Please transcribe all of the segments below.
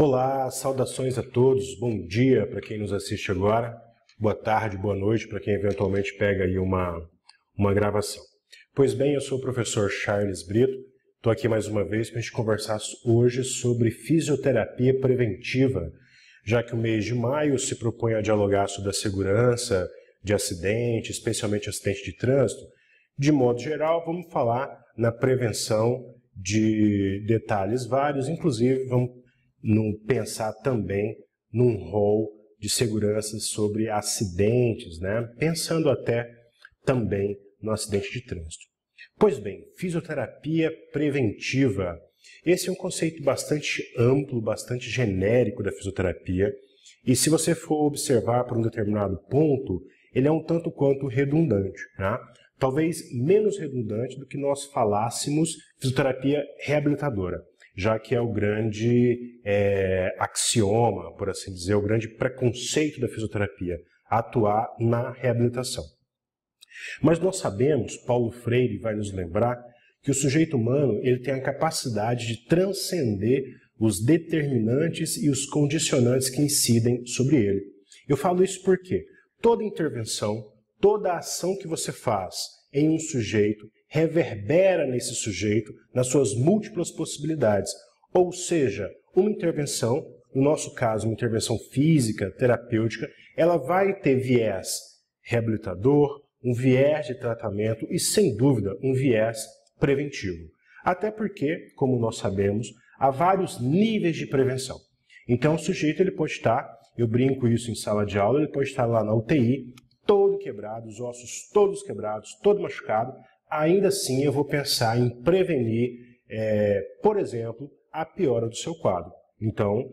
Olá, saudações a todos, bom dia para quem nos assiste agora, boa tarde, boa noite para quem eventualmente pega aí uma gravação. Pois bem, eu sou o professor Charles Brito, estou aqui mais uma vez para a gente conversar hoje sobre fisioterapia preventiva, já que o mês de maio se propõe a dialogar sobre a segurança de acidente, especialmente acidente de trânsito. De modo geral, vamos falar na prevenção de detalhes vários, inclusive vamos pensar também num rol de segurança sobre acidentes, né? Pensando até também no acidente de trânsito. Pois bem, fisioterapia preventiva. Esse é um conceito bastante amplo, bastante genérico da fisioterapia, e se você for observar por um determinado ponto, ele é um tanto quanto redundante, né? Talvez menos redundante do que nós falássemos fisioterapia reabilitadora, já que é o grande axioma, por assim dizer, o grande preconceito da fisioterapia, atuar na reabilitação. Mas nós sabemos, Paulo Freire vai nos lembrar, que o sujeito humano ele tem a capacidade de transcender os determinantes e os condicionantes que incidem sobre ele. Eu falo isso porque toda intervenção, toda ação que você faz em um sujeito reverbera nesse sujeito nas suas múltiplas possibilidades. Ou seja, uma intervenção, no nosso caso, uma intervenção física, terapêutica, ela vai ter viés reabilitador, um viés de tratamento e, sem dúvida, um viés preventivo. Até porque, como nós sabemos, há vários níveis de prevenção. Então, o sujeito ele pode estar, eu brinco isso em sala de aula, ele pode estar lá na UTI, todo quebrado, os ossos todos quebrados, todo machucado. Ainda assim, eu vou pensar em prevenir, por exemplo, a piora do seu quadro. Então,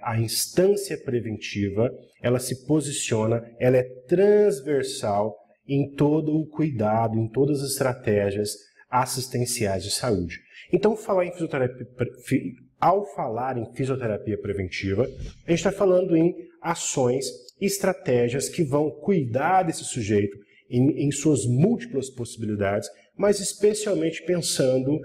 a instância preventiva, ela se posiciona, ela é transversal em todo o cuidado, em todas as estratégias assistenciais de saúde. Então, ao falar em fisioterapia preventiva, a gente está falando em ações, estratégias que vão cuidar desse sujeito em suas múltiplas possibilidades, mas especialmente pensando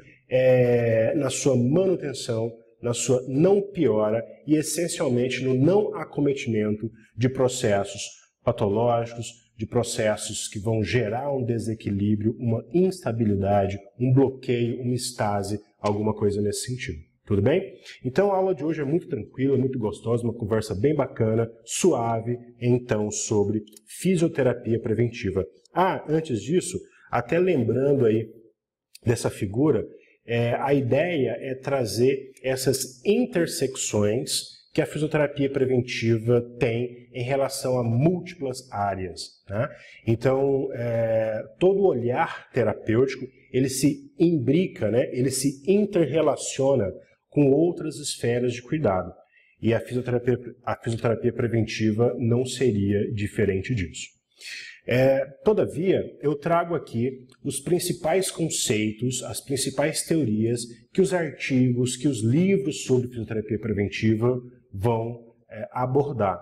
na sua manutenção, na sua não piora e essencialmente no não acometimento de processos patológicos, de processos que vão gerar um desequilíbrio, uma instabilidade, um bloqueio, uma estase, alguma coisa nesse sentido. Tudo bem? Então a aula de hoje é muito tranquila, muito gostosa, uma conversa bem bacana, suave, então, sobre fisioterapia preventiva. Antes disso, até lembrando aí dessa figura, a ideia é trazer essas intersecções que a fisioterapia preventiva tem em relação a múltiplas áreas, né? Então, todo olhar terapêutico, ele se imbrica, né? Ele se interrelaciona com outras esferas de cuidado. E a fisioterapia preventiva não seria diferente disso. Todavia, eu trago aqui os principais conceitos, as principais teorias que os artigos, que os livros sobre fisioterapia preventiva vão abordar.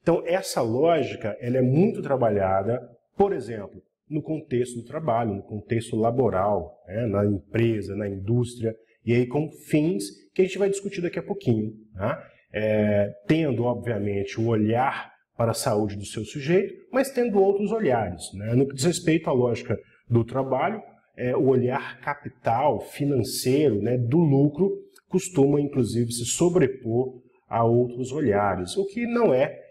Então, essa lógica ela é muito trabalhada, por exemplo, no contexto do trabalho, no contexto laboral, na empresa, na indústria, e aí com fins que a gente vai discutir daqui a pouquinho, né? Tendo, obviamente, o olhar para a saúde do seu sujeito, mas tendo outros olhares, né? No que diz respeito à lógica do trabalho, o olhar capital, financeiro, né, do lucro, costuma, inclusive, se sobrepor a outros olhares, o que não é,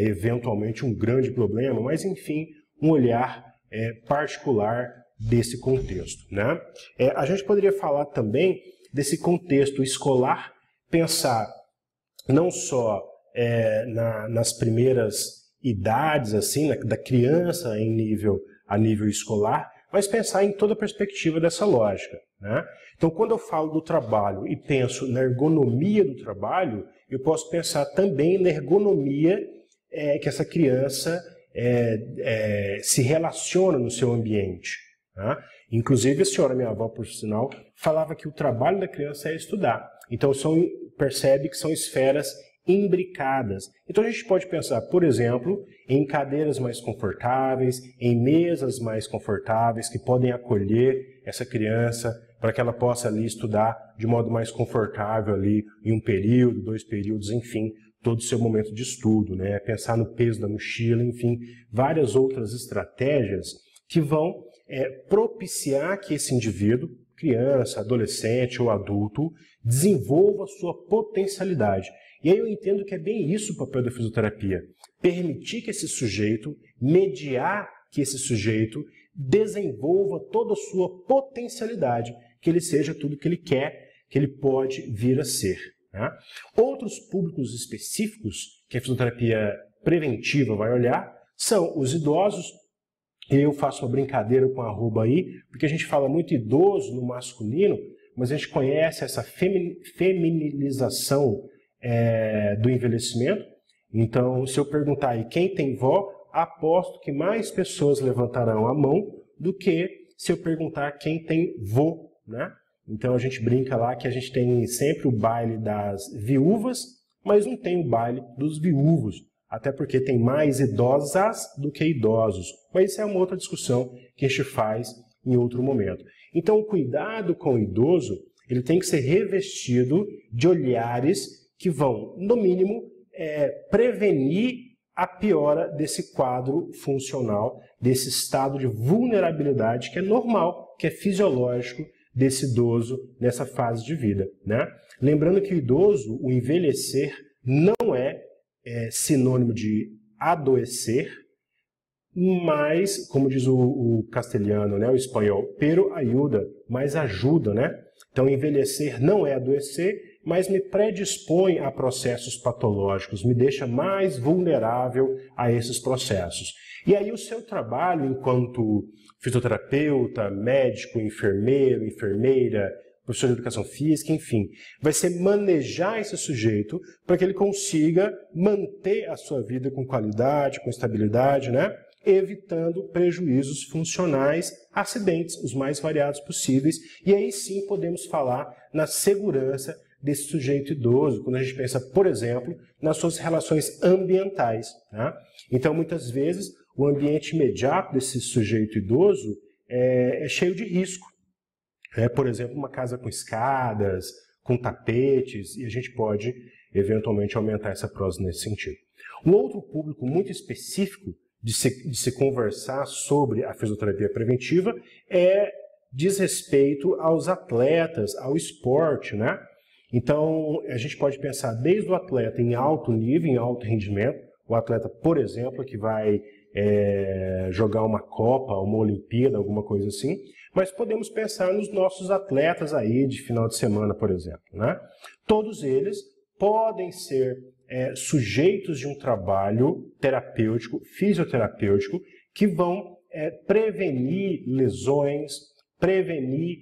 eventualmente, um grande problema, mas, enfim, um olhar particular desse contexto, né? A gente poderia falar também desse contexto escolar, pensar não só nas primeiras idades, assim, da criança a nível escolar, mas pensar em toda a perspectiva dessa lógica, né? Então, quando eu falo do trabalho e penso na ergonomia do trabalho, eu posso pensar também na ergonomia que essa criança se relaciona no seu ambiente, né? Inclusive, a senhora, minha avó, por sinal, falava que o trabalho da criança é estudar. Então, percebe que são esferas imbricadas. Então, a gente pode pensar, por exemplo, em cadeiras mais confortáveis, em mesas mais confortáveis, que podem acolher essa criança para que ela possa ali estudar de modo mais confortável ali em um período, 2 períodos, enfim, todo o seu momento de estudo, né? Pensar no peso da mochila, enfim, várias outras estratégias que vão propiciar que esse indivíduo, criança, adolescente ou adulto, desenvolva sua potencialidade. E aí eu entendo que é bem isso o papel da fisioterapia. Permitir que esse sujeito, mediar que esse sujeito desenvolva toda a sua potencialidade, que ele seja tudo que ele quer, que ele pode vir a ser. Né? Outros públicos específicos que a fisioterapia preventiva vai olhar são os idosos. Eu faço uma brincadeira com a aí, porque a gente fala muito idoso no masculino, mas a gente conhece essa feminilização do envelhecimento. Então, se eu perguntar aí quem tem vó, aposto que mais pessoas levantarão a mão do que se eu perguntar quem tem vô, né? Então a gente brinca lá que a gente tem sempre o baile das viúvas, mas não tem o baile dos viúvos, até porque tem mais idosas do que idosos. Mas isso é uma outra discussão que a gente faz em outro momento. Então o cuidado com o idoso, ele tem que ser revestido de olhares que vão, no mínimo, prevenir a piora desse quadro funcional, desse estado de vulnerabilidade que é normal, que é fisiológico desse idoso nessa fase de vida, né? Lembrando que o idoso, o envelhecer, não é sinônimo de adoecer, mas, como diz o castelhano, né, o espanhol, pero ayuda, mas ajuda, né? Então, envelhecer não é adoecer, mas me predispõe a processos patológicos, me deixa mais vulnerável a esses processos. E aí o seu trabalho enquanto fisioterapeuta, médico, enfermeiro, enfermeira, professor de educação física, enfim, vai ser manejar esse sujeito para que ele consiga manter a sua vida com qualidade, com estabilidade, né? Evitando prejuízos funcionais, acidentes, os mais variados possíveis. E aí sim podemos falar na segurança desse sujeito idoso, quando a gente pensa, por exemplo, nas suas relações ambientais. Tá? Então, muitas vezes, o ambiente imediato desse sujeito idoso é cheio de risco. Por exemplo, uma casa com escadas, com tapetes, e a gente pode, eventualmente, aumentar essa prosa nesse sentido. Um outro público muito específico de se conversar sobre a fisioterapia preventiva diz respeito aos atletas, ao esporte, né? Então, a gente pode pensar desde o atleta em alto nível, em alto rendimento, o atleta, por exemplo, que vai jogar uma Copa, uma Olimpíada, alguma coisa assim, mas podemos pensar nos nossos atletas aí de final de semana, por exemplo, né? Todos eles podem ser sujeitos de um trabalho terapêutico, fisioterapêutico, que vão prevenir lesões, prevenir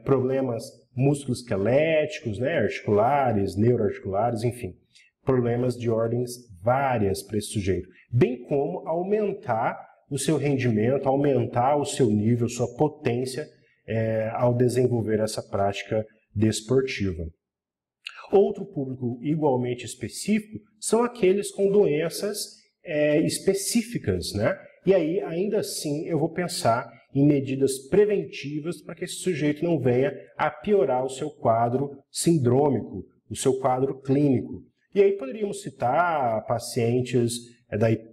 problemas musculoesqueléticos, né, articulares, neuroarticulares, enfim, problemas de ordens várias para esse sujeito, bem como aumentar o seu rendimento, aumentar o seu nível, sua potência ao desenvolver essa prática desportiva. Outro público igualmente específico são aqueles com doenças específicas, né? E aí, ainda assim, eu vou pensar em medidas preventivas para que esse sujeito não venha a piorar o seu quadro sindrômico, o seu quadro clínico. E aí poderíamos citar pacientes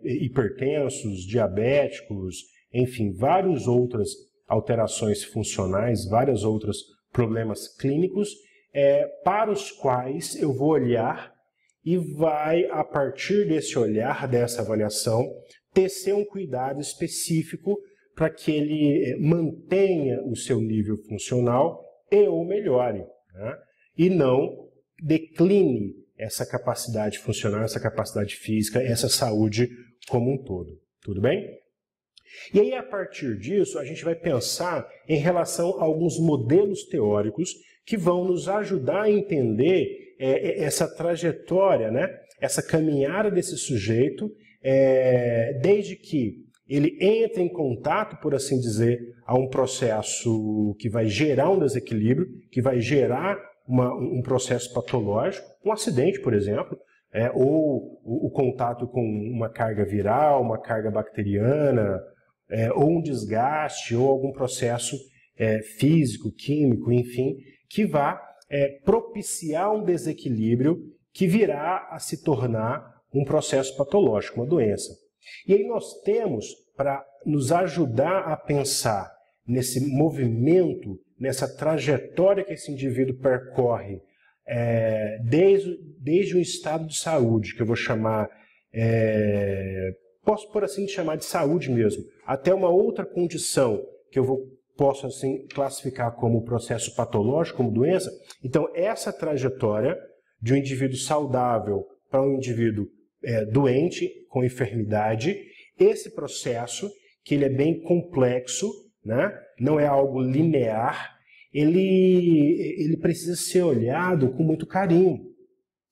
hipertensos, diabéticos, enfim, várias outras alterações funcionais, vários outros problemas clínicos para os quais eu vou olhar e vai, a partir desse olhar, dessa avaliação, tecer um cuidado específico para que ele mantenha o seu nível funcional ou melhore, né? E não decline essa capacidade funcional, essa capacidade física, essa saúde como um todo. Tudo bem? E aí, a partir disso, a gente vai pensar em relação a alguns modelos teóricos que vão nos ajudar a entender essa trajetória, né? Essa caminhada desse sujeito, desde que ele entra em contato, por assim dizer, a um processo que vai gerar um desequilíbrio, que vai gerar um processo patológico, um acidente, por exemplo, ou o contato com uma carga viral, uma carga bacteriana, ou um desgaste, ou algum processo físico, químico, enfim, que vá propiciar um desequilíbrio que virá a se tornar um processo patológico, uma doença. E aí nós temos, para nos ajudar a pensar nesse movimento, nessa trajetória que esse indivíduo percorre, desde um estado de saúde, que eu vou chamar, posso por assim chamar de saúde mesmo, até uma outra condição, que posso assim classificar como processo patológico, como doença. Então, essa trajetória de um indivíduo saudável para um indivíduo doente, com enfermidade, esse processo, que ele é bem complexo, né? Não é algo linear, ele precisa ser olhado com muito carinho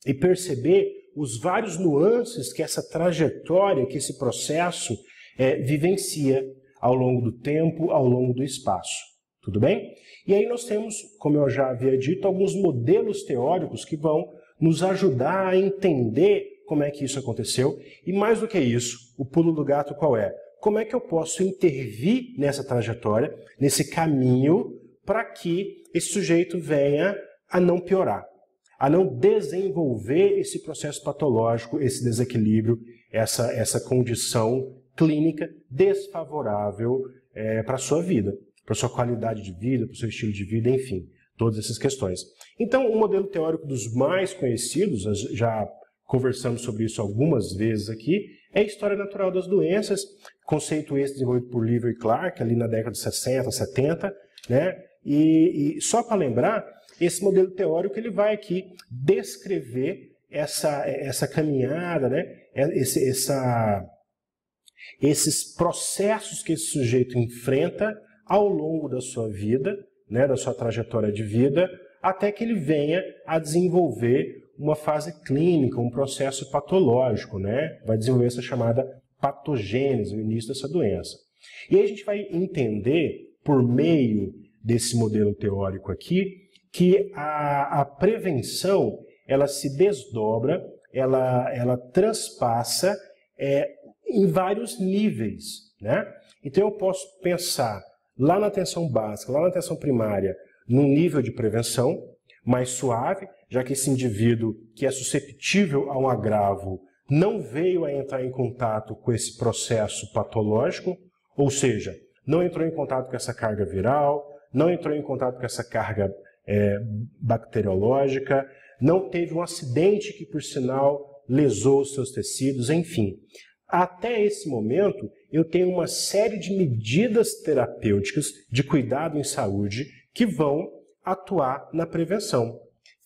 e perceber os vários nuances que essa trajetória, que esse processo vivencia ao longo do tempo, ao longo do espaço. Tudo bem? E aí nós temos, como eu já havia dito, alguns modelos teóricos que vão nos ajudar a entender como é que isso aconteceu. E mais do que isso, o pulo do gato qual é? Como é que eu posso intervir nessa trajetória, nesse caminho, para que esse sujeito venha a não piorar, a não desenvolver esse processo patológico, esse desequilíbrio, essa condição clínica desfavorável para a sua vida, para a sua qualidade de vida, para o seu estilo de vida, enfim, todas essas questões. Então, um modelo teórico dos mais conhecidos, já conversamos sobre isso algumas vezes aqui, é a história natural das doenças, conceito esse desenvolvido por Livre e Clark, ali na década de 60, 70, né? E só para lembrar, esse modelo teórico ele vai aqui descrever essa caminhada, né? Esses processos que esse sujeito enfrenta ao longo da sua vida, né? Da sua trajetória de vida, até que ele venha a desenvolver uma fase clínica, um processo patológico, né? Vai desenvolver essa chamada patogênese, o início dessa doença. E aí a gente vai entender, por meio desse modelo teórico aqui, que a prevenção, ela se desdobra, ela transpassa em vários níveis, né? Então eu posso pensar lá na atenção básica, lá na atenção primária, num nível de prevenção mais suave, já que esse indivíduo que é susceptível a um agravo não veio a entrar em contato com esse processo patológico, ou seja, não entrou em contato com essa carga viral, não entrou em contato com essa carga bacteriológica, não teve um acidente que, por sinal, lesou os seus tecidos, enfim. Até esse momento, eu tenho uma série de medidas terapêuticas de cuidado em saúde que vão atuar na prevenção.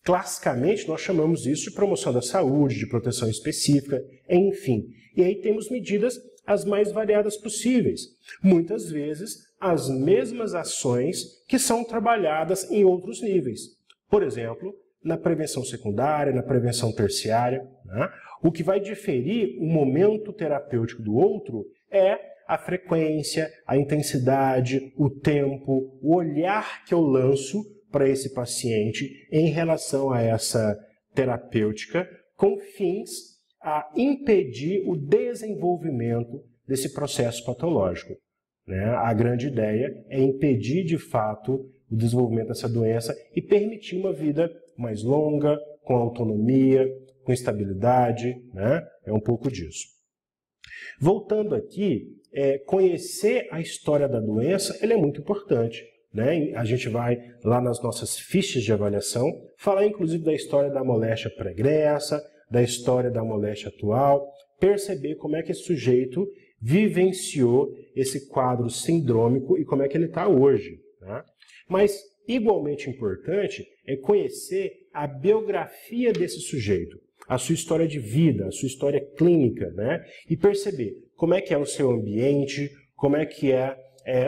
Classicamente, nós chamamos isso de promoção da saúde, de proteção específica, enfim. E aí temos medidas as mais variadas possíveis. Muitas vezes, as mesmas ações que são trabalhadas em outros níveis. Por exemplo, na prevenção secundária, na prevenção terciária, né? O que vai diferir um momento terapêutico do outro é a frequência, a intensidade, o tempo, o olhar que eu lanço para esse paciente em relação a essa terapêutica, com fins a impedir o desenvolvimento desse processo patológico, né? A grande ideia é impedir, de fato, o desenvolvimento dessa doença e permitir uma vida mais longa, com autonomia, com estabilidade, né? É um pouco disso. Voltando aqui, conhecer a história da doença, ele é muito importante, né? A gente vai lá nas nossas fichas de avaliação, falar inclusive da história da moléstia pregressa, da história da moléstia atual, perceber como é que esse sujeito vivenciou esse quadro sindrômico e como é que ele está hoje, né? Mas, igualmente importante, é conhecer a biografia desse sujeito, a sua história de vida, a sua história clínica, né? E perceber como é que é o seu ambiente, como é que é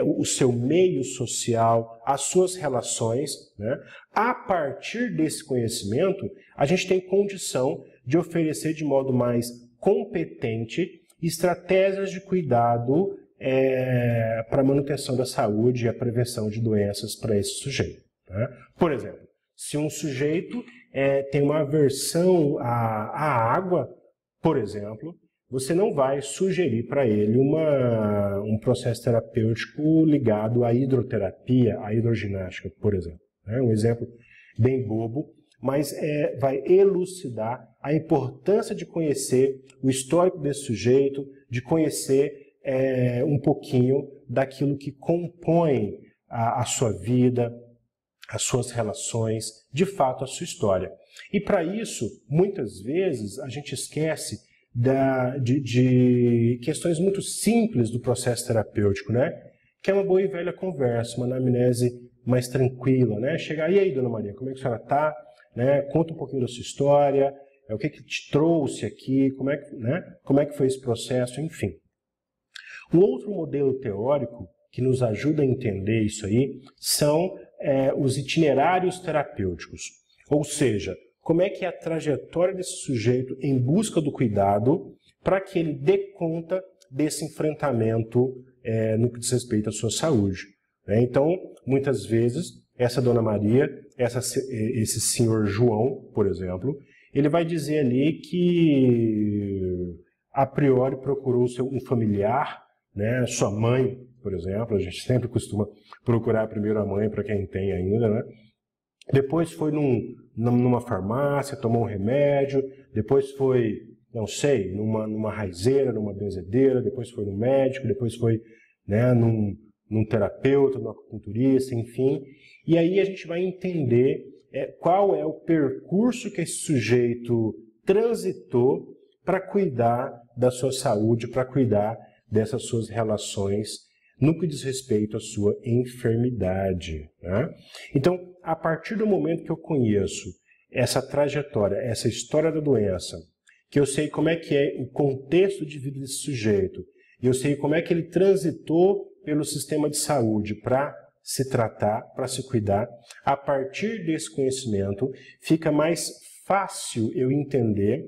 o seu meio social, as suas relações, né? A partir desse conhecimento, a gente tem condição de oferecer de modo mais competente estratégias de cuidado para a manutenção da saúde e a prevenção de doenças para esse sujeito, né? Por exemplo, se um sujeito tem uma aversão à água, por exemplo, você não vai sugerir para ele um processo terapêutico ligado à hidroterapia, à hidroginástica, por exemplo. É um exemplo bem bobo, mas vai elucidar a importância de conhecer o histórico desse sujeito, de conhecer um pouquinho daquilo que compõe a sua vida, as suas relações, de fato a sua história. E para isso, muitas vezes, a gente esquece de questões muito simples do processo terapêutico, né? Que é uma boa e velha conversa, uma anamnese mais tranquila, né? Chegar, e aí, dona Maria, como é que a senhora está? Né? Conta um pouquinho da sua história, o que te trouxe aqui, como é que foi esse processo, enfim. Um outro modelo teórico que nos ajuda a entender isso aí são os itinerários terapêuticos, ou seja, como é que é a trajetória desse sujeito em busca do cuidado para que ele dê conta desse enfrentamento no que diz respeito à sua saúde. Então, muitas vezes, essa dona Maria, esse senhor João, por exemplo, ele vai dizer ali que a priori procurou um familiar, né, sua mãe, por exemplo, a gente sempre costuma procurar primeiro a mãe para quem tem ainda, né? Depois foi numa farmácia, tomou um remédio, depois foi, não sei, numa raizeira, numa benzedeira, depois foi no médico, depois foi, né, num terapeuta, num acupunturista, enfim. E aí a gente vai entender qual é o percurso que esse sujeito transitou para cuidar da sua saúde, para cuidar dessas suas relações no que diz respeito à sua enfermidade. Né? Então, a partir do momento que eu conheço essa trajetória, essa história da doença, que eu sei como é que é o contexto de vida desse sujeito, e eu sei como é que ele transitou pelo sistema de saúde para se tratar, para se cuidar, a partir desse conhecimento fica mais fácil eu entender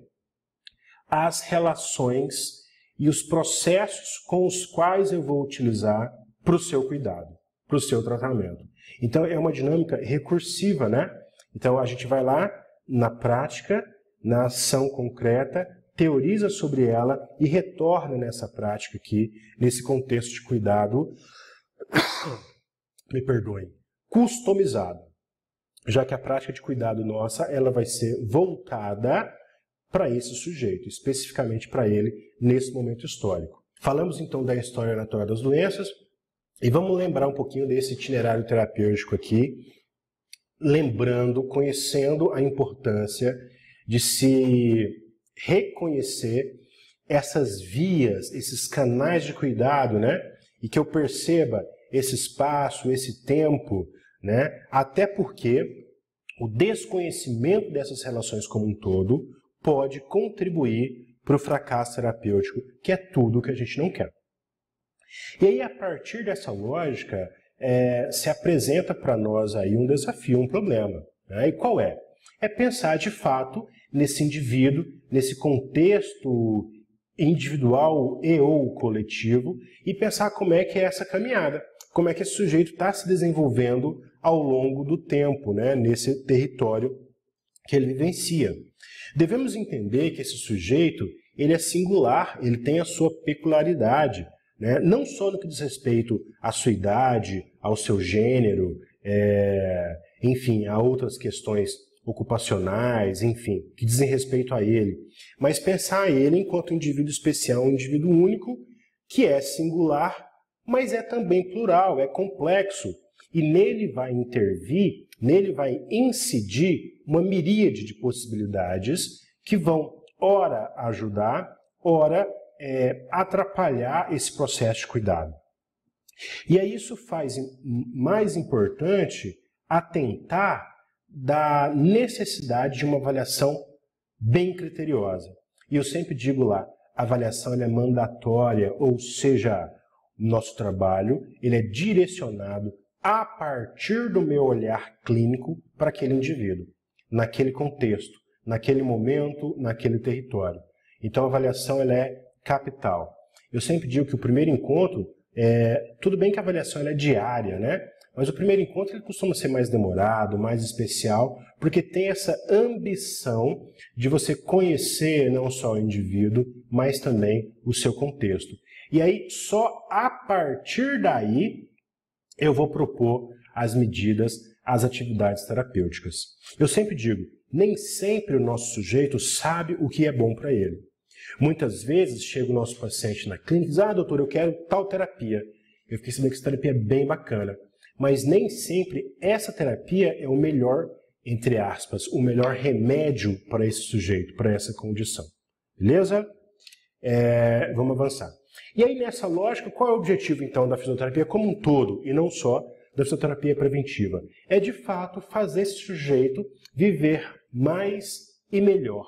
as relações e os processos com os quais eu vou utilizar para o seu cuidado, para o seu tratamento. Então, é uma dinâmica recursiva, né? Então, a gente vai lá na prática, na ação concreta, teoriza sobre ela e retorna nessa prática aqui, nesse contexto de cuidado, me perdoem, customizado. Já que a prática de cuidado nossa, ela vai ser voltada para esse sujeito, especificamente para ele, nesse momento histórico. Falamos então da história natural das doenças e vamos lembrar um pouquinho desse itinerário terapêutico aqui, lembrando, conhecendo a importância de se reconhecer essas vias, esses canais de cuidado, né? E que eu perceba esse espaço, esse tempo, né? Até porque o desconhecimento dessas relações como um todo pode contribuir para o fracasso terapêutico, que é tudo o que a gente não quer. E aí, a partir dessa lógica, se apresenta para nós aí um desafio, um problema. Né? E qual é? É pensar, de fato, nesse indivíduo, nesse contexto individual e ou coletivo, e pensar como é que é essa caminhada, como é que esse sujeito está se desenvolvendo ao longo do tempo, né? Nesse território que ele vivencia. Devemos entender que esse sujeito ele é singular, ele tem a sua peculiaridade, né? Não só no que diz respeito à sua idade, ao seu gênero, enfim, a outras questões ocupacionais, enfim, que dizem respeito a ele, mas pensar ele enquanto um indivíduo especial, um indivíduo único, que é singular, mas é também plural, é complexo, e nele vai intervir, nele vai incidir uma miríade de possibilidades que vão, ora, ajudar, ora, atrapalhar esse processo de cuidado. E aí isso faz mais importante atentar da necessidade de uma avaliação bem criteriosa. E eu sempre digo lá, a avaliação ela é mandatória, ou seja, o nosso trabalho ele é direcionado a partir do meu olhar clínico para aquele indivíduo, naquele contexto, naquele momento, naquele território. Então a avaliação ela é capital. Eu sempre digo que o primeiro encontro, tudo bem que a avaliação ela é diária, né? Mas o primeiro encontro ele costuma ser mais demorado, mais especial, porque tem essa ambição de você conhecer não só o indivíduo, mas também o seu contexto. E aí, só a partir daí, eu vou propor as medidas, as atividades terapêuticas. Eu sempre digo, nem sempre o nosso sujeito sabe o que é bom para ele. Muitas vezes chega o nosso paciente na clínica e diz, doutor, eu quero tal terapia. Eu fiquei sabendo que essa terapia é bem bacana. Mas nem sempre essa terapia é o melhor, entre aspas, o melhor remédio para esse sujeito, para essa condição. Beleza? Vamos avançar. E aí, nessa lógica, qual é o objetivo, então, da fisioterapia como um todo, e não só da fisioterapia preventiva? É, de fato, fazer esse sujeito viver mais e melhor,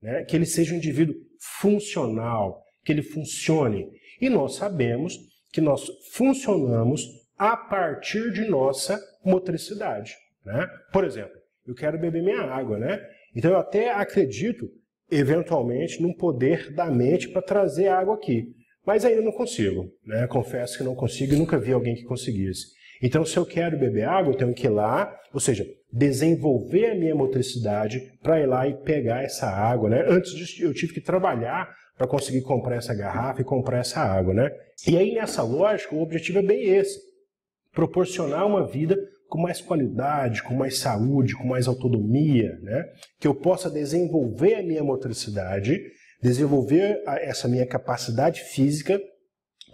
né? Que ele seja um indivíduo funcional, que ele funcione. E nós sabemos que nós funcionamos a partir de nossa motricidade, né? Por exemplo, eu quero beber minha água, né? Então eu até acredito, eventualmente, num poder da mente para trazer água aqui. Mas ainda não consigo, né? Confesso que não consigo e nunca vi alguém que conseguisse. Então, se eu quero beber água, eu tenho que ir lá, ou seja, desenvolver a minha motricidade para ir lá e pegar essa água, né? Antes disso, eu tive que trabalhar para conseguir comprar essa garrafa e comprar essa água, né? E aí, nessa lógica, o objetivo é bem esse. Proporcionar uma vida com mais qualidade, com mais saúde, com mais autonomia, né? Que eu possa desenvolver a minha motricidade, desenvolver essa minha capacidade física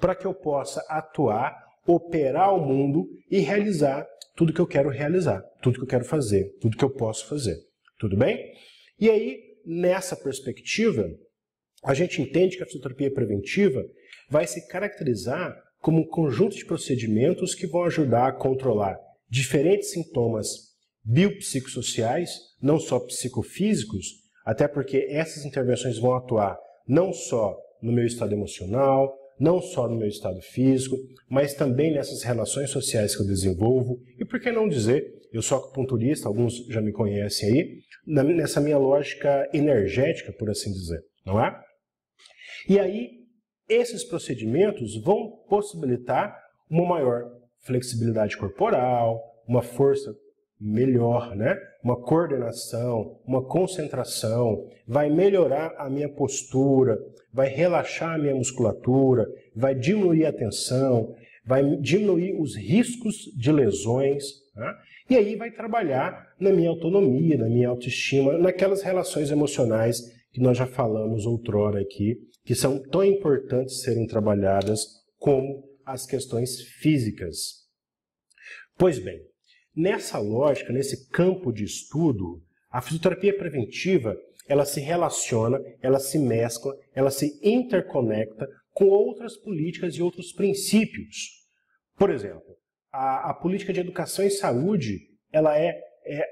para que eu possa atuar, operar o mundo e realizar tudo que eu quero realizar, tudo que eu quero fazer, tudo que eu posso fazer. Tudo bem? E aí, nessa perspectiva, a gente entende que a fisioterapia preventiva vai se caracterizar como um conjunto de procedimentos que vão ajudar a controlar diferentes sintomas biopsicossociais, não só psicofísicos, até porque essas intervenções vão atuar não só no meu estado emocional, não só no meu estado físico, mas também nessas relações sociais que eu desenvolvo. E por que não dizer, eu sou acupunturista, alguns já me conhecem aí, nessa minha lógica energética, por assim dizer, não é? E aí, esses procedimentos vão possibilitar uma maior flexibilidade corporal, uma força melhor, né? Uma coordenação, uma concentração, vai melhorar a minha postura, vai relaxar a minha musculatura, vai diminuir a tensão, vai diminuir os riscos de lesões, né? E aí vai trabalhar na minha autonomia, na minha autoestima, naquelas relações emocionais que nós já falamos outrora aqui, que são tão importantes serem trabalhadas como as questões físicas. Pois bem, nessa lógica, nesse campo de estudo, a fisioterapia preventiva, ela se relaciona, ela se mescla, ela se interconecta com outras políticas e outros princípios. Por exemplo, a política de educação e saúde, ela é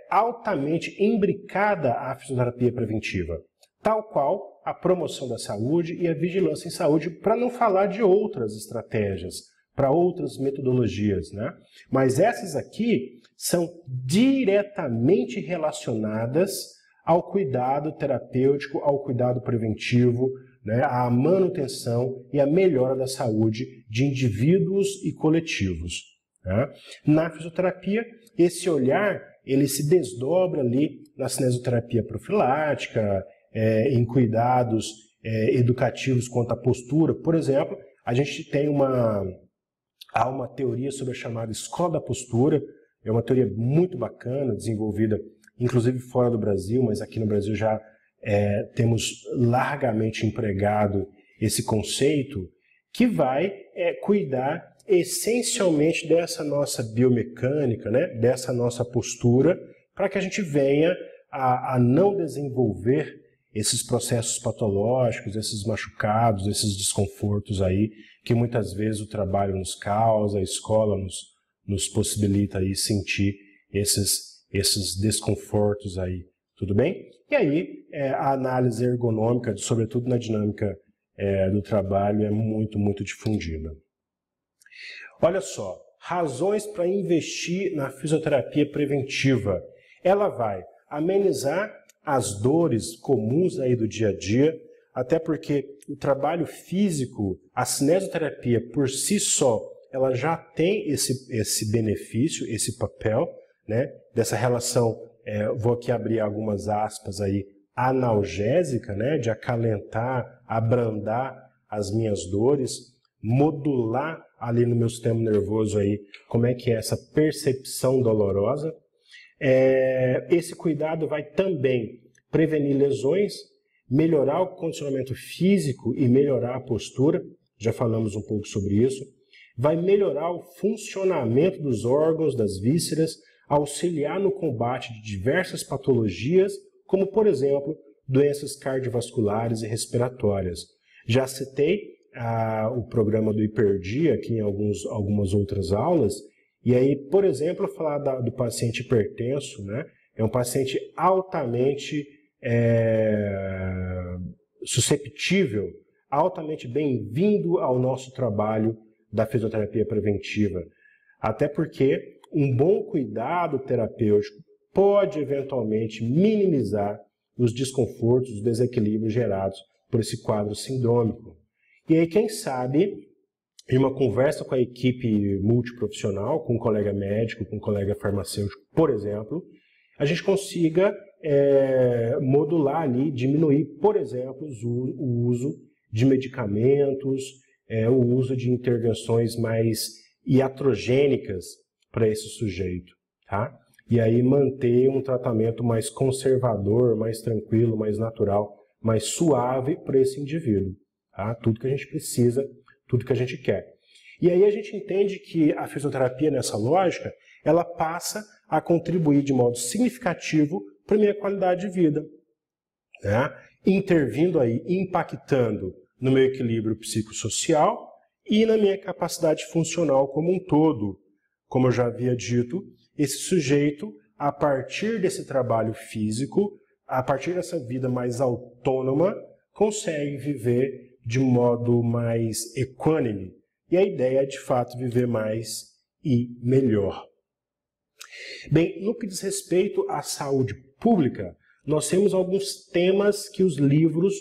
altamente imbricada à fisioterapia preventiva, tal qual a promoção da saúde e a vigilância em saúde, para não falar de outras estratégias, para outras metodologias, né? Mas essas aqui são diretamente relacionadas ao cuidado terapêutico, ao cuidado preventivo, né? À manutenção e à melhora da saúde de indivíduos e coletivos, né? Na fisioterapia, esse olhar ele se desdobra ali na cinesioterapia profilática, em cuidados educativos quanto à postura. Por exemplo, a gente tem há uma teoria sobre a chamada escola da postura, é uma teoria muito bacana, desenvolvida inclusive fora do Brasil, mas aqui no Brasil já temos largamente empregado esse conceito, que vai cuidar essencialmente dessa nossa biomecânica, né, dessa nossa postura, para que a gente venha a não desenvolver esses processos patológicos, esses machucados, esses desconfortos aí, que muitas vezes o trabalho nos causa, a escola nos possibilita aí sentir esses desconfortos aí, tudo bem? E aí a análise ergonômica, sobretudo na dinâmica do trabalho, é muito, muito difundida. Olha só, razões para investir na fisioterapia preventiva. Ela vai amenizar as dores comuns aí do dia a dia, até porque o trabalho físico, a cinesioterapia por si só, ela já tem esse benefício, esse papel, né, dessa relação, vou aqui abrir algumas aspas aí, analgésica, né, de acalentar, abrandar as minhas dores, modular ali no meu sistema nervoso aí, como é que é essa percepção dolorosa. Esse cuidado vai também prevenir lesões, melhorar o condicionamento físico e melhorar a postura, já falamos um pouco sobre isso. Vai melhorar o funcionamento dos órgãos, das vísceras, auxiliar no combate de diversas patologias, como, por exemplo, doenças cardiovasculares e respiratórias. Já citei o programa do Hiperdia aqui em algumas outras aulas, e aí, por exemplo, falar do paciente hipertenso, né? É um paciente altamente susceptível, altamente bem-vindo ao nosso trabalho da fisioterapia preventiva. Até porque um bom cuidado terapêutico pode eventualmente minimizar os desconfortos, os desequilíbrios gerados por esse quadro sindrômico. E aí, quem sabe, em uma conversa com a equipe multiprofissional, com um colega médico, com um colega farmacêutico, por exemplo, a gente consiga modular ali, diminuir, por exemplo, o uso de medicamentos, o uso de intervenções mais iatrogênicas para esse sujeito, tá? E aí manter um tratamento mais conservador, mais tranquilo, mais natural, mais suave para esse indivíduo, tá? Tudo que a gente precisa, tudo que a gente quer. E aí a gente entende que a fisioterapia, nessa lógica, ela passa a contribuir de modo significativo para a minha qualidade de vida, né? Intervindo aí, impactando no meu equilíbrio psicossocial e na minha capacidade funcional como um todo. Como eu já havia dito, esse sujeito, a partir desse trabalho físico, a partir dessa vida mais autônoma, consegue viver de modo mais equânime. E a ideia é, de fato, viver mais e melhor. Bem, no que diz respeito à saúde pública, nós temos alguns temas que os livros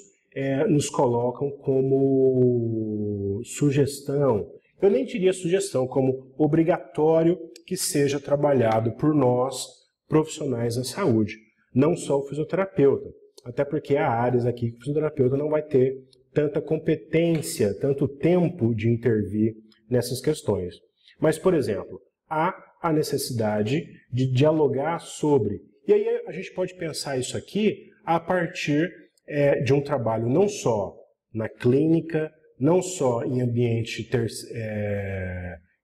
nos colocam como sugestão. Eu nem diria sugestão, como obrigatório que seja trabalhado por nós, profissionais da saúde, não só o fisioterapeuta. Até porque há áreas aqui que o fisioterapeuta não vai ter tanta competência, tanto tempo de intervir nessas questões. Mas, por exemplo, há a necessidade de dialogar sobre. E aí a gente pode pensar isso aqui a partir de um trabalho não só na clínica, não só em ambiente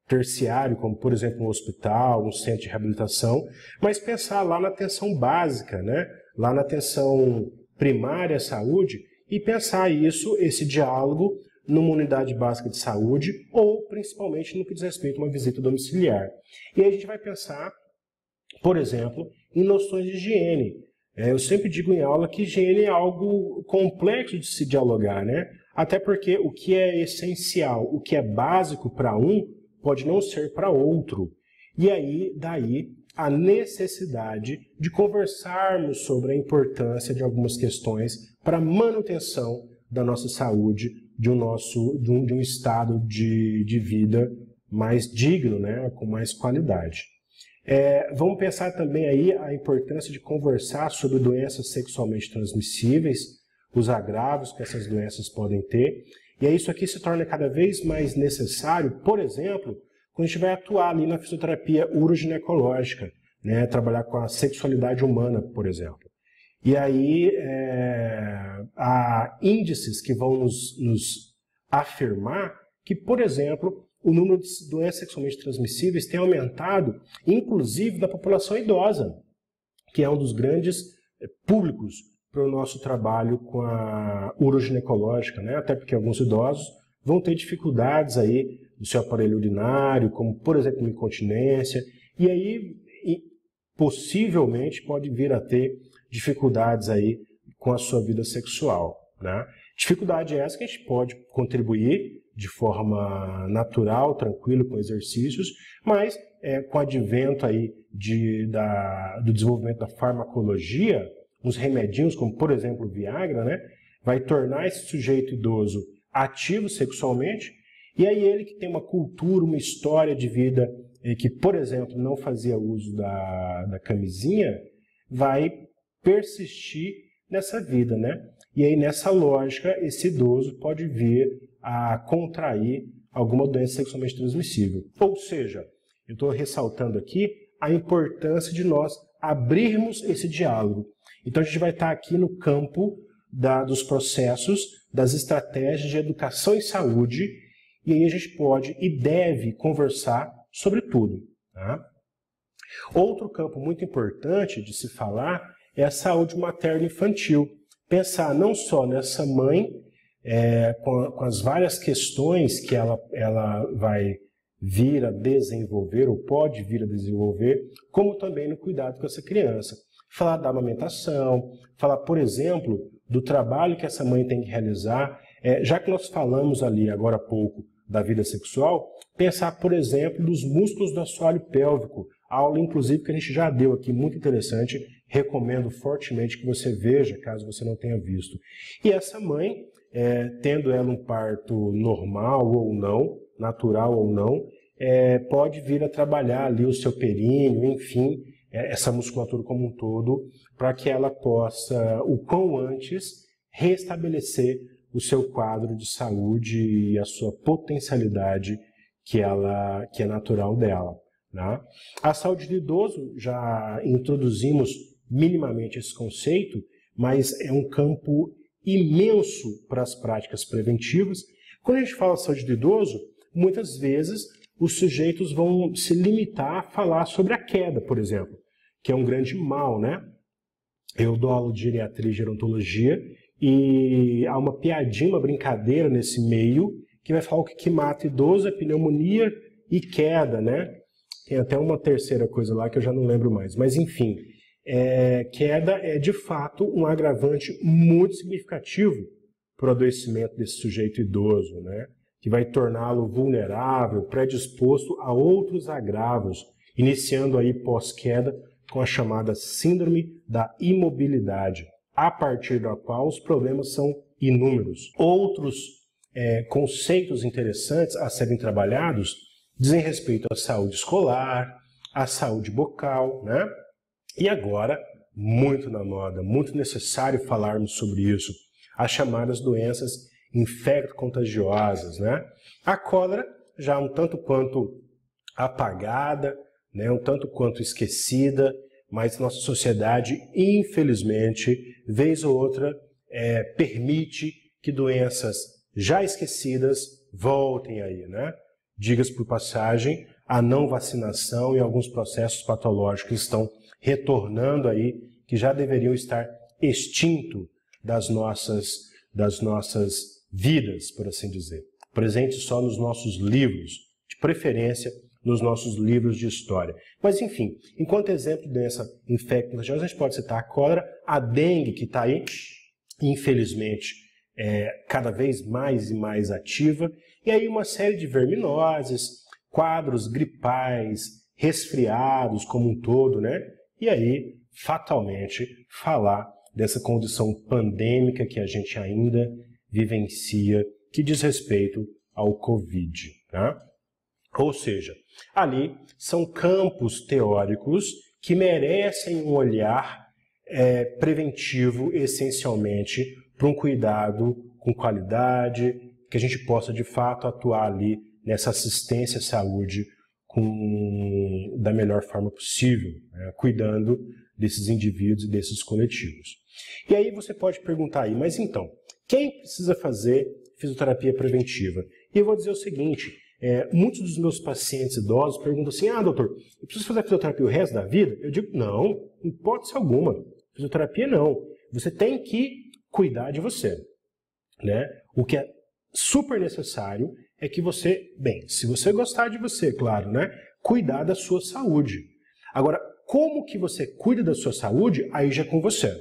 terciário, como por exemplo um hospital, um centro de reabilitação, mas pensar lá na atenção básica, né? Lá na atenção primária à saúde, e pensar esse diálogo numa unidade básica de saúde ou principalmente no que diz respeito a uma visita domiciliar. E aí a gente vai pensar, por exemplo, em noções de higiene. Eu sempre digo em aula que higiene é algo complexo de se dialogar, né? Até porque o que é essencial, o que é básico para um, pode não ser para outro. E aí, daí, a necessidade de conversarmos sobre a importância de algumas questões para a manutenção da nossa saúde, de um estado de vida mais digno, né? Com mais qualidade. Vamos pensar também aí a importância de conversar sobre doenças sexualmente transmissíveis, os agravos que essas doenças podem ter. E aí isso aqui se torna cada vez mais necessário, por exemplo, quando a gente vai atuar ali na fisioterapia uroginecológica, né? Trabalhar com a sexualidade humana, por exemplo. E aí há índices que vão nos afirmar que, por exemplo, o número de doenças sexualmente transmissíveis tem aumentado, inclusive da população idosa, que é um dos grandes públicos para o nosso trabalho com a uroginecológica, né? Até porque alguns idosos vão ter dificuldades aí do seu aparelho urinário, como, por exemplo, incontinência, e aí possivelmente pode vir a ter dificuldades aí com a sua vida sexual, né? Dificuldade essa que a gente pode contribuir de forma natural, tranquila, com exercícios, mas com o advento aí do desenvolvimento da farmacologia, uns remedinhos, como por exemplo o Viagra, né, vai tornar esse sujeito idoso ativo sexualmente, E aí ele que tem uma cultura, uma história de vida, que, por exemplo, não fazia uso da camisinha, vai persistir nessa vida, né? E aí, nessa lógica, esse idoso pode vir a contrair alguma doença sexualmente transmissível. Ou seja, eu estou ressaltando aqui a importância de nós abrirmos esse diálogo. Então, a gente vai estar aqui no campo dos processos, das estratégias de educação e saúde, e aí a gente pode e deve conversar sobre tudo. Tá? Outro campo muito importante de se falar é a saúde materno-infantil. Pensar não só nessa mãe, com as várias questões que ela vai vir a desenvolver, ou pode vir a desenvolver, como também no cuidado com essa criança. Falar da amamentação, falar, por exemplo, do trabalho que essa mãe tem que realizar. Já que nós falamos ali, agora há pouco, da vida sexual, pensar, por exemplo, dos músculos do assoalho pélvico. Aula, inclusive, que a gente já deu aqui, muito interessante. Recomendo fortemente que você veja, caso você não tenha visto. E essa mãe, tendo ela um parto normal ou não, natural ou não, pode vir a trabalhar ali o seu períneo, enfim, essa musculatura como um todo, para que ela possa, o quão antes, restabelecer o seu quadro de saúde e a sua potencialidade que é natural dela. Né? A saúde do idoso, já introduzimos minimamente esse conceito, mas é um campo imenso para as práticas preventivas. Quando a gente fala de saúde do idoso, muitas vezes os sujeitos vão se limitar a falar sobre a queda, por exemplo, que é um grande mal, né? Eu dou aula de geriatria e gerontologia e há uma piadinha, uma brincadeira nesse meio que vai falar o que mata idoso é pneumonia e queda, né? Tem até uma terceira coisa lá que eu já não lembro mais, mas enfim, queda é de fato um agravante muito significativo para o adoecimento desse sujeito idoso, né? Que vai torná-lo vulnerável, predisposto a outros agravos, iniciando aí pós-queda com a chamada síndrome da imobilidade, a partir da qual os problemas são inúmeros. Outros conceitos interessantes a serem trabalhados dizem respeito à saúde escolar, à saúde bucal, né? E agora, muito na moda, muito necessário falarmos sobre isso, as chamadas doenças infecto-contagiosas, né? A cólera já um tanto quanto apagada, né? Um tanto quanto esquecida, mas nossa sociedade, infelizmente, vez ou outra, permite que doenças já esquecidas voltem aí, né? Diga-se por passagem, a não vacinação e alguns processos patológicos estão retornando aí, que já deveriam estar extintos das nossas vidas, por assim dizer. Presentes só nos nossos livros, de preferência nos nossos livros de história. Mas enfim, enquanto exemplo de doença infecto-contagiosa, a gente pode citar a cólera, a dengue, que está aí, infelizmente, cada vez mais e mais ativa, e aí uma série de verminoses, quadros gripais, resfriados como um todo, né? E aí, fatalmente, falar dessa condição pandêmica que a gente ainda vivencia, que diz respeito ao Covid, tá? Ou seja, ali são campos teóricos que merecem um olhar preventivo, essencialmente, para um cuidado com qualidade, que a gente possa, de fato, atuar ali nessa assistência à saúde da melhor forma possível, né? Cuidando desses indivíduos e desses coletivos. E aí você pode perguntar aí, mas então, quem precisa fazer fisioterapia preventiva? E eu vou dizer o seguinte, muitos dos meus pacientes idosos perguntam assim, doutor, eu preciso fazer fisioterapia o resto da vida? Eu digo, não, em hipótese alguma, fisioterapia não. Você tem que cuidar de você, né? O que é super necessário é que você, se você gostar de você, claro, né? Cuidar da sua saúde. Agora, como que você cuida da sua saúde, aí já é com você.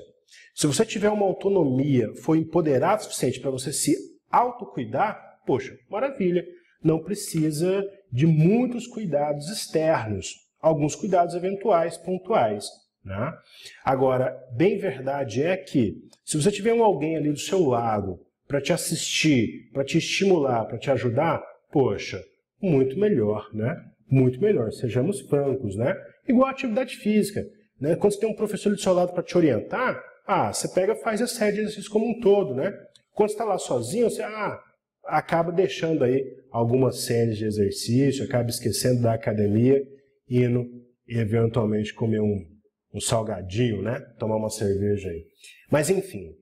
Se você tiver uma autonomia, for empoderado o suficiente para você se autocuidar, poxa, maravilha. Não precisa de muitos cuidados externos, alguns cuidados eventuais, pontuais, né? Agora, bem verdade é que, se você tiver alguém ali do seu lado para te assistir, para te estimular, para te ajudar, Poxa, muito melhor, né? Muito melhor, sejamos francos, né? Igual a atividade física, né? Quando você tem um professor do seu lado para te orientar, você pega e faz a série de exercícios como um todo, né? Quando você está lá sozinho, você acaba deixando aí algumas séries de exercício, acaba esquecendo da academia, indo eventualmente comer um salgadinho, né? Tomar uma cerveja aí. Mas enfim.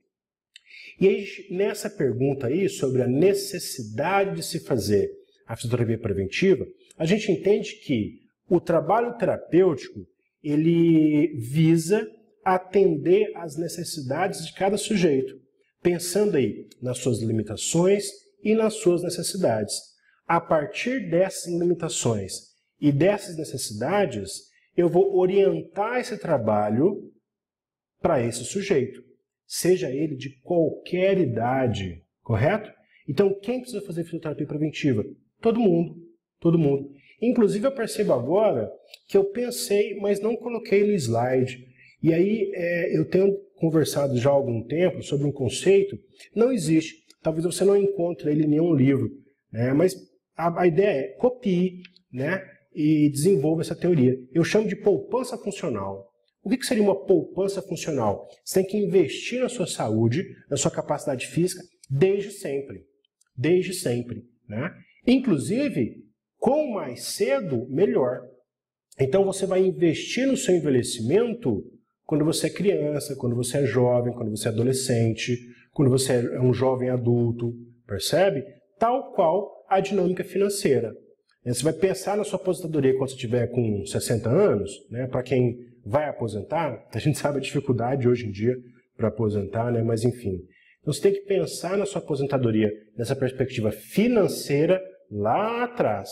E aí, nessa pergunta aí sobre a necessidade de se fazer a fisioterapia preventiva, a gente entende que o trabalho terapêutico, ele visa atender às necessidades de cada sujeito, pensando aí nas suas limitações e nas suas necessidades. A partir dessas limitações e dessas necessidades, eu vou orientar esse trabalho para esse sujeito, seja ele de qualquer idade, correto? Então, quem precisa fazer fisioterapia preventiva? Todo mundo, todo mundo. Inclusive, eu percebo agora que eu pensei, mas não coloquei no slide. E aí, eu tenho conversado já há algum tempo sobre um conceito, não existe. Talvez você não encontre ele em nenhum livro, né? Mas a ideia é copie, né? E desenvolva essa teoria. Eu chamo de poupança funcional. O que seria uma poupança funcional? Você tem que investir na sua saúde, na sua capacidade física, desde sempre. Desde sempre, né? Inclusive, quanto mais cedo, melhor. Então você vai investir no seu envelhecimento quando você é criança, quando você é jovem, quando você é adolescente, quando você é um jovem adulto, percebe? Tal qual a dinâmica financeira. Você vai pensar na sua aposentadoria quando você estiver com 60 anos, né? Para quem vai aposentar, a gente sabe a dificuldade hoje em dia para aposentar, né? Mas enfim. Então você tem que pensar na sua aposentadoria nessa perspectiva financeira lá atrás.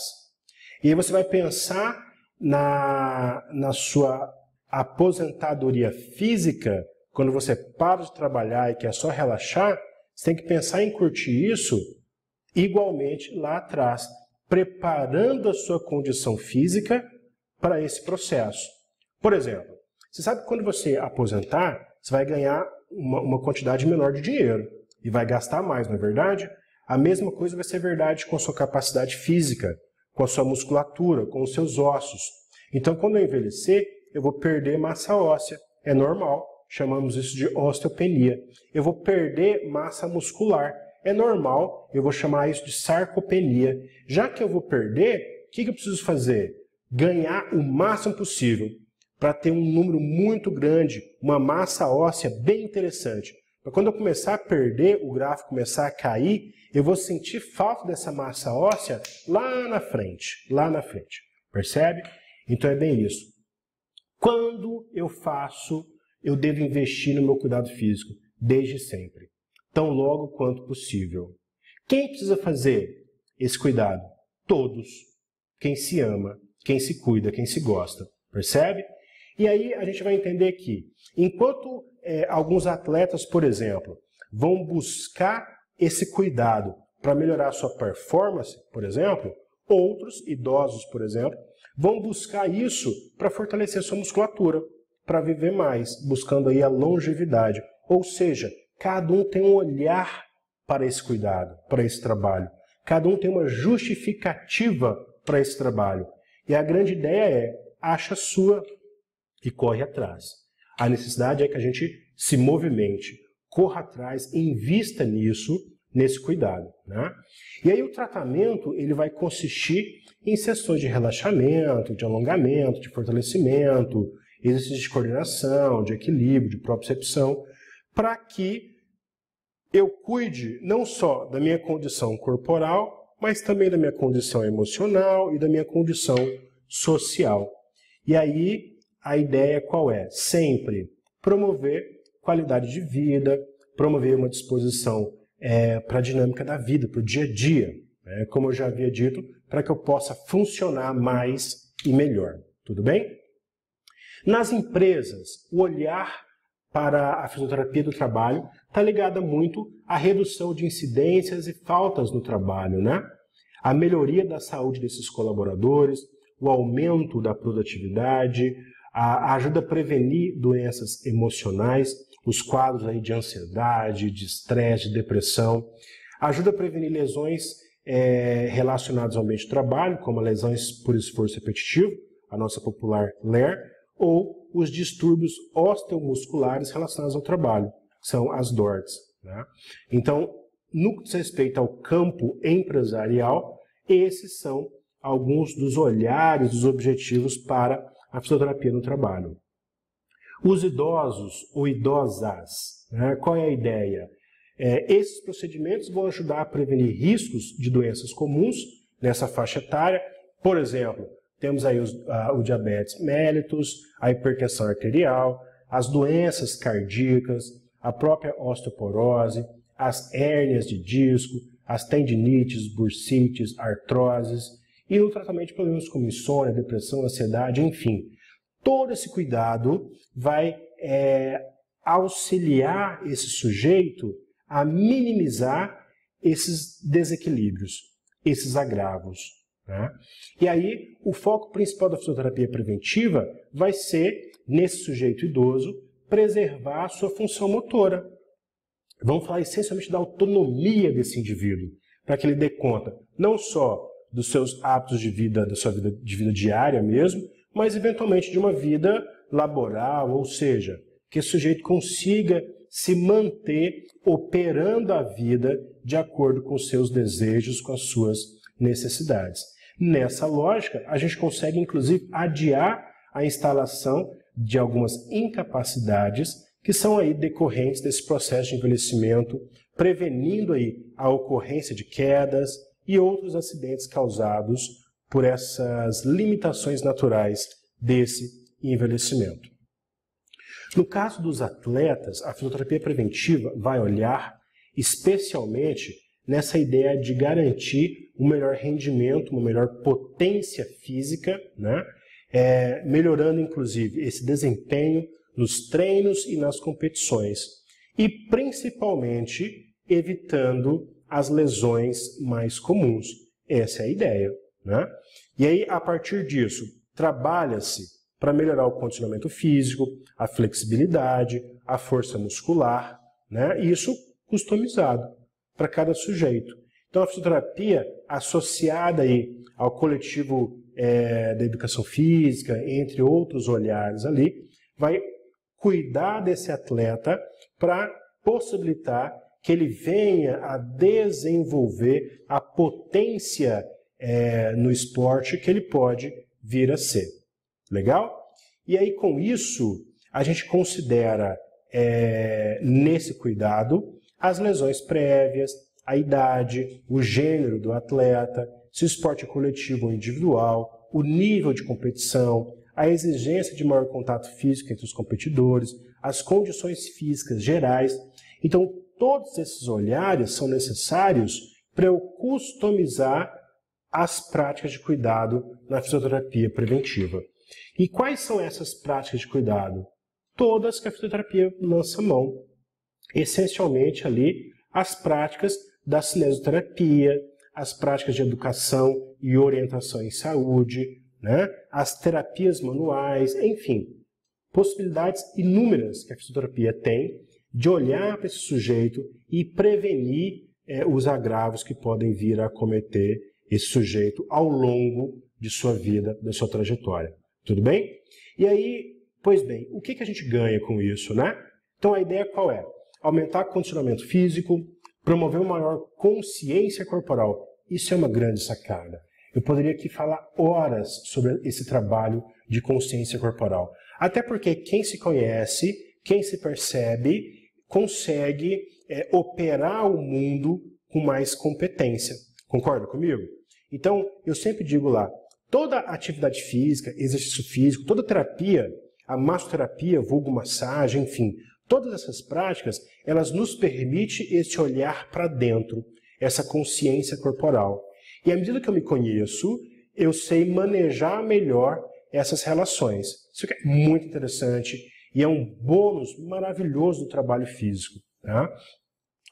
E aí você vai pensar na sua aposentadoria física, quando você para de trabalhar e quer só relaxar, você tem que pensar em curtir isso igualmente lá atrás, preparando a sua condição física para esse processo. Por exemplo, você sabe que quando você aposentar, você vai ganhar uma quantidade menor de dinheiro e vai gastar mais, não é verdade? A mesma coisa vai ser verdade com a sua capacidade física, com a sua musculatura, com os seus ossos. Então, quando eu envelhecer, eu vou perder massa óssea. É normal, chamamos isso de osteopenia. Eu vou perder massa muscular. É normal, eu vou chamar isso de sarcopenia. Já que eu vou perder, o que eu preciso fazer? Ganhar o máximo possível para ter um número muito grande, uma massa óssea bem interessante. Para quando eu começar a perder, o gráfico começar a cair, eu vou sentir falta dessa massa óssea lá na frente, percebe? Então é bem isso. Quando eu faço, eu devo investir no meu cuidado físico, desde sempre, tão logo quanto possível. Quem precisa fazer esse cuidado? Todos. Quem se ama, quem se cuida, quem se gosta, percebe? E aí a gente vai entender que, enquanto alguns atletas, por exemplo, vão buscar esse cuidado para melhorar a sua performance, por exemplo, outros idosos, por exemplo, vão buscar isso para fortalecer sua musculatura, para viver mais, buscando aí a longevidade. Ou seja, cada um tem um olhar para esse cuidado, para esse trabalho. Cada um tem uma justificativa para esse trabalho. E a grande ideia é, acha a sua e corre atrás. A necessidade é que a gente se movimente, corra atrás, invista nisso, nesse cuidado, né? E aí o tratamento ele vai consistir em sessões de relaxamento, de alongamento, de fortalecimento, exercícios de coordenação, de equilíbrio, de propriocepção, para que eu cuide não só da minha condição corporal, mas também da minha condição emocional e da minha condição social. E aí a ideia qual é? Sempre promover qualidade de vida, promover uma disposição para a dinâmica da vida, para o dia a dia, né? Como eu já havia dito, para que eu possa funcionar mais e melhor. Tudo bem? Nas empresas, o olhar para a fisioterapia do trabalho está ligado muito à redução de incidências e faltas no trabalho, né? A melhoria da saúde desses colaboradores, o aumento da produtividade, a ajuda a prevenir doenças emocionais, os quadros aí de ansiedade, de estresse, de depressão, ajuda a prevenir lesões relacionados ao ambiente de trabalho, como a lesões por esforço repetitivo, a nossa popular LER, ou os distúrbios osteomusculares relacionados ao trabalho, que são as DORTs, né? Então, no que diz respeito ao campo empresarial, esses são alguns dos olhares, dos objetivos para a fisioterapia no trabalho. Os idosos ou idosas, né? Qual é a ideia? Esses procedimentos vão ajudar a prevenir riscos de doenças comuns nessa faixa etária. Por exemplo, temos aí o diabetes mellitus, a hipertensão arterial, as doenças cardíacas, a própria osteoporose, as hérnias de disco, as tendinites, bursites, artroses, e no tratamento de problemas como insônia, depressão, ansiedade, enfim. Todo esse cuidado vai auxiliar esse sujeito a minimizar esses desequilíbrios, esses agravos, né? E aí, o foco principal da fisioterapia preventiva vai ser, nesse sujeito idoso, preservar a sua função motora. Vamos falar essencialmente da autonomia desse indivíduo, para que ele dê conta não só dos seus hábitos de vida, da sua vida de vida diária mesmo, mas eventualmente de uma vida laboral, ou seja, que esse sujeito consiga se manter operando a vida de acordo com os seus desejos, com as suas necessidades. Nessa lógica, a gente consegue inclusive adiar a instalação de algumas incapacidades que são aí decorrentes desse processo de envelhecimento, prevenindo aí a ocorrência de quedas e outros acidentes causados por essas limitações naturais desse envelhecimento. No caso dos atletas, a fisioterapia preventiva vai olhar especialmente nessa ideia de garantir um melhor rendimento, uma melhor potência física, né? Melhorando inclusive esse desempenho nos treinos e nas competições e principalmente evitando as lesões mais comuns. Essa é a ideia, né? E aí, a partir disso, trabalha-se para melhorar o condicionamento físico, a flexibilidade, a força muscular, né? E isso customizado para cada sujeito. Então, a fisioterapia associada aí ao coletivo da educação física, entre outros olhares ali, vai cuidar desse atleta para possibilitar que ele venha a desenvolver a potência no esporte que ele pode vir a ser. Legal? E aí, com isso, a gente considera, nesse cuidado, as lesões prévias, a idade, o gênero do atleta, se o esporte é coletivo ou individual, o nível de competição, a exigência de maior contato físico entre os competidores, as condições físicas gerais. Então, todos esses olhares são necessários para eu customizar as práticas de cuidado na fisioterapia preventiva. E quais são essas práticas de cuidado? Todas que a fisioterapia lança mão. Essencialmente ali as práticas da cinesioterapia, as práticas de educação e orientação em saúde, né? As terapias manuais, enfim, possibilidades inúmeras que a fisioterapia tem de olhar para esse sujeito e prevenir os agravos que podem vir a acometer esse sujeito ao longo de sua vida, da sua trajetória. Tudo bem? E aí, pois bem, o que a gente ganha com isso, né? Então a ideia qual é? Aumentar o condicionamento físico, promover uma maior consciência corporal. Isso é uma grande sacada. Eu poderia aqui falar horas sobre esse trabalho de consciência corporal. Até porque quem se conhece, quem se percebe, consegue operar o mundo com mais competência. Concorda comigo? Então, eu sempre digo lá, toda atividade física, exercício físico, toda terapia, a massoterapia, vulgo massagem, enfim, todas essas práticas, elas nos permitem esse olhar para dentro, essa consciência corporal. E à medida que eu me conheço, eu sei manejar melhor essas relações. Isso é muito interessante e é um bônus maravilhoso do trabalho físico. Tá?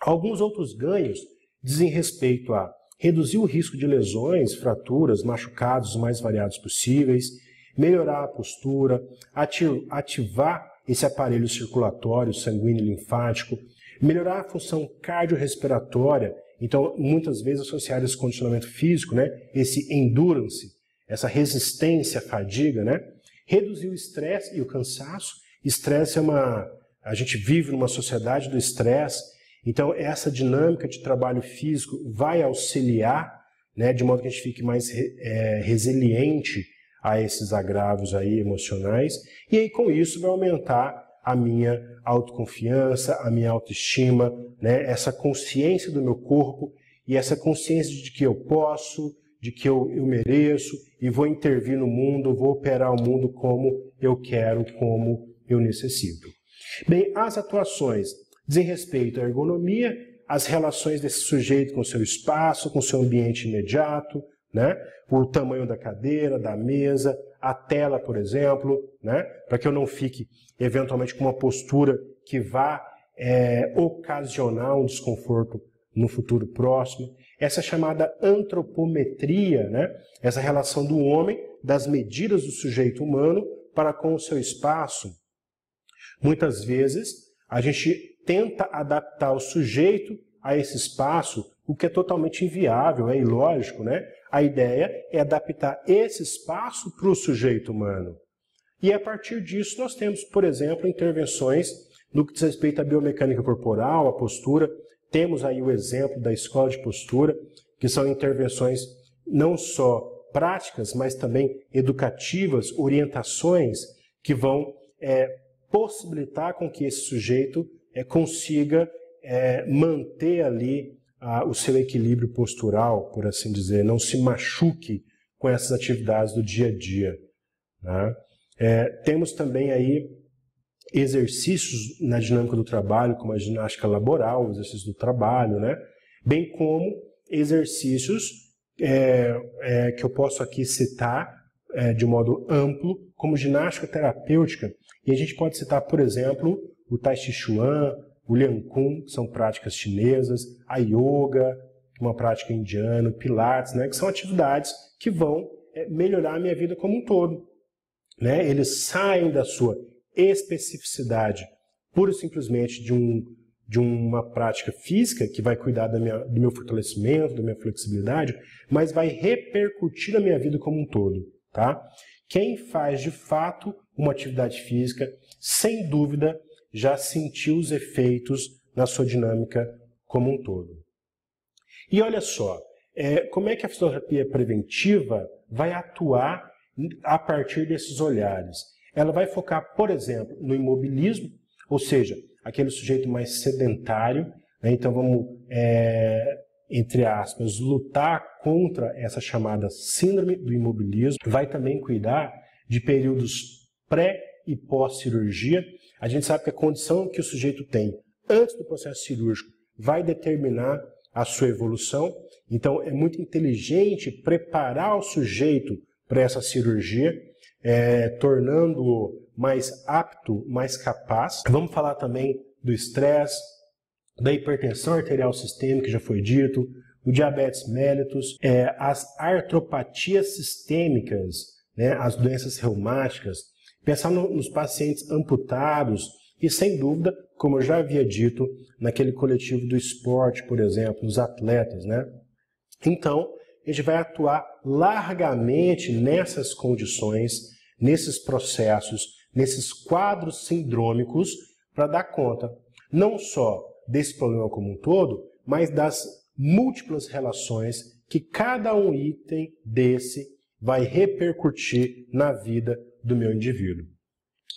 Alguns outros ganhos dizem respeito a reduzir o risco de lesões, fraturas, machucados os mais variados possíveis, melhorar a postura, ativar esse aparelho circulatório, sanguíneo e linfático, melhorar a função cardiorrespiratória Então, muitas vezes associado a esse condicionamento físico, né? Esse endurance, essa resistência à fadiga, né? Reduzir o estresse e o cansaço. Estresse a gente vive numa sociedade do estresse, então essa dinâmica de trabalho físico vai auxiliar, né, de modo que a gente fique mais resiliente a esses agravos aí emocionais, e aí com isso vai aumentar a minha autoconfiança, a minha autoestima, né, essa consciência do meu corpo e essa consciência de que eu posso, de que eu mereço e vou intervir no mundo, vou operar o mundo como eu quero, como eu necessito. Bem, as atuações dizem respeito à ergonomia, às relações desse sujeito com o seu espaço, com o seu ambiente imediato, né? O tamanho da cadeira, da mesa, a tela, por exemplo, né? Para que eu não fique, eventualmente, com uma postura que vá ocasionar um desconforto no futuro próximo. Essa chamada antropometria, né? Essa relação do homem, das medidas do sujeito humano para com o seu espaço. Muitas vezes, a gente tenta adaptar o sujeito a esse espaço, o que é totalmente inviável, é ilógico, né? A ideia é adaptar esse espaço para o sujeito humano. E a partir disso nós temos, por exemplo, intervenções no que diz respeito à biomecânica corporal, à postura. Temos aí o exemplo da escola de postura, que são intervenções não só práticas, mas também educativas, orientações que vão possibilitar com que esse sujeito consiga manter ali o seu equilíbrio postural, por assim dizer, não se machuque com essas atividades do dia a dia, né? Temos também aí exercícios na dinâmica do trabalho, como a ginástica laboral, o exercício do trabalho, né? Bem como exercícios que eu posso aqui citar de modo amplo, como ginástica terapêutica. E a gente pode citar, por exemplo, o Tai Chi Chuan, o Liang Kun, que são práticas chinesas, a yoga, uma prática indiana, pilates, né, que são atividades que vão melhorar a minha vida como um todo, né? Eles saem da sua especificidade pura e simplesmente de uma prática física que vai cuidar do meu fortalecimento, da minha flexibilidade, mas vai repercutir na minha vida como um todo, tá? Quem faz de fato uma atividade física, sem dúvida, já sentiu os efeitos na sua dinâmica como um todo. E olha só, como é que a fisioterapia preventiva vai atuar a partir desses olhares? Ela vai focar, por exemplo, no imobilismo, ou seja, aquele sujeito mais sedentário, né? Então vamos, entre aspas, lutar contra essa chamada síndrome do imobilismo. Vai também cuidar de períodos pré e pós-cirurgia. A gente sabe que a condição que o sujeito tem antes do processo cirúrgico vai determinar a sua evolução. Então é muito inteligente preparar o sujeito para essa cirurgia, tornando-o mais apto, mais capaz. Vamos falar também do estresse, da hipertensão arterial sistêmica, que já foi dito, o diabetes mellitus, as artropatias sistêmicas, né, as doenças reumáticas, pensar nos pacientes amputados e, sem dúvida, como eu já havia dito, naquele coletivo do esporte, por exemplo, nos atletas, né? Então, a gente vai atuar largamente nessas condições, nesses processos, nesses quadros sindrômicos, para dar conta não só desse problema como um todo, mas das múltiplas relações que cada um item desse vai repercutir na vida do meu indivíduo.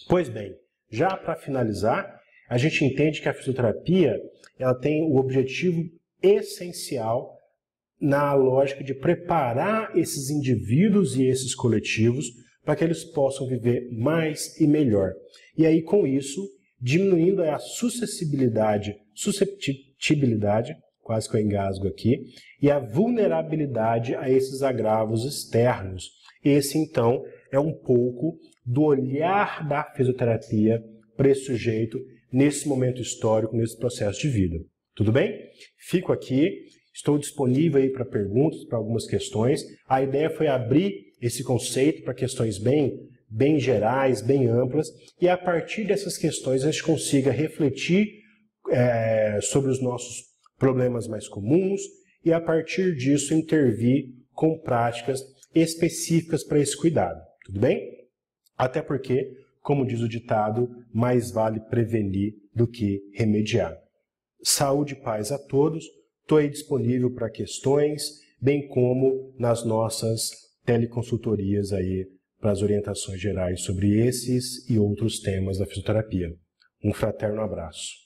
Pois bem, já para finalizar, a gente entende que a fisioterapia ela tem o objetivo essencial na lógica de preparar esses indivíduos e esses coletivos para que eles possam viver mais e melhor. E aí, com isso, diminuindo a susceptibilidade, quase que eu engasgo aqui, e a vulnerabilidade a esses agravos externos. Esse, então, é um pouco do olhar da fisioterapia para esse sujeito nesse momento histórico, nesse processo de vida. Tudo bem? Fico aqui, estou disponível aí para perguntas, para algumas questões. A ideia foi abrir esse conceito para questões bem gerais, bem amplas, e a partir dessas questões a gente consiga refletir sobre os nossos problemas mais comuns e, a partir disso, intervir com práticas específicas para esse cuidado. Tudo bem? Até porque, como diz o ditado, mais vale prevenir do que remediar. Saúde e paz a todos. Estou aí disponível para questões, bem como nas nossas teleconsultorias aí para as orientações gerais sobre esses e outros temas da fisioterapia. Um fraterno abraço.